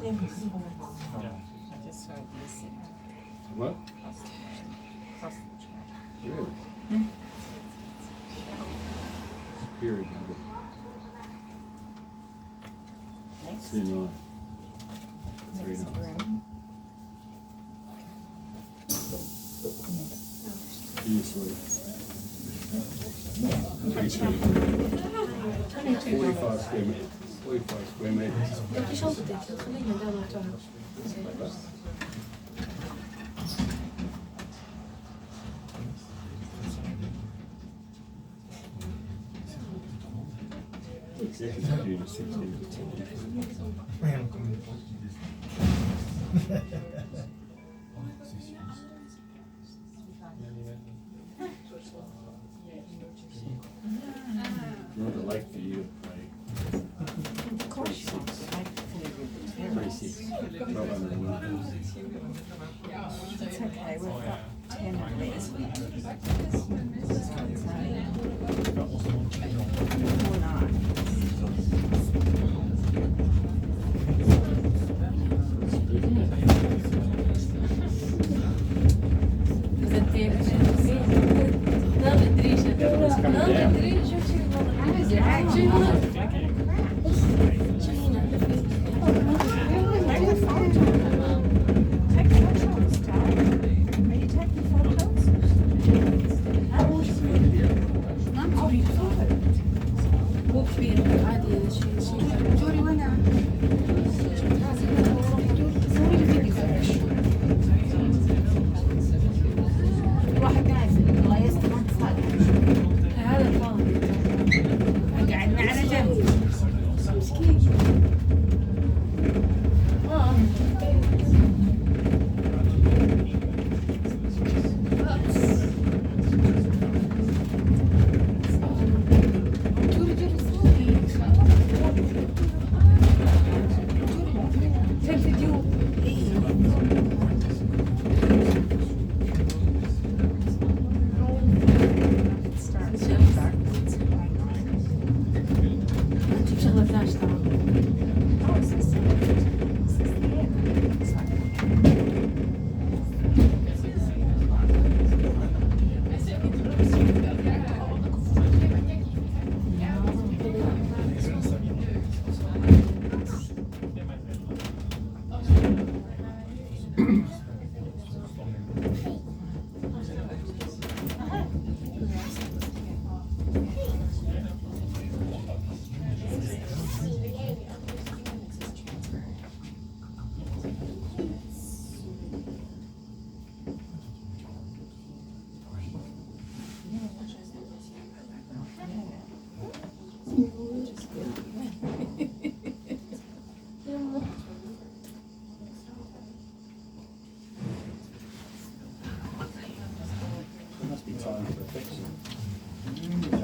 What? Really? Period. See no. Very nice. Usually. 45 square meters. 45 square meters. في شنطتك خلينا ندور على Executive unit 16. Another like for you, like 36. 36. Probably on the one. It's okay, we've got 10 of these. 'Time for perfection.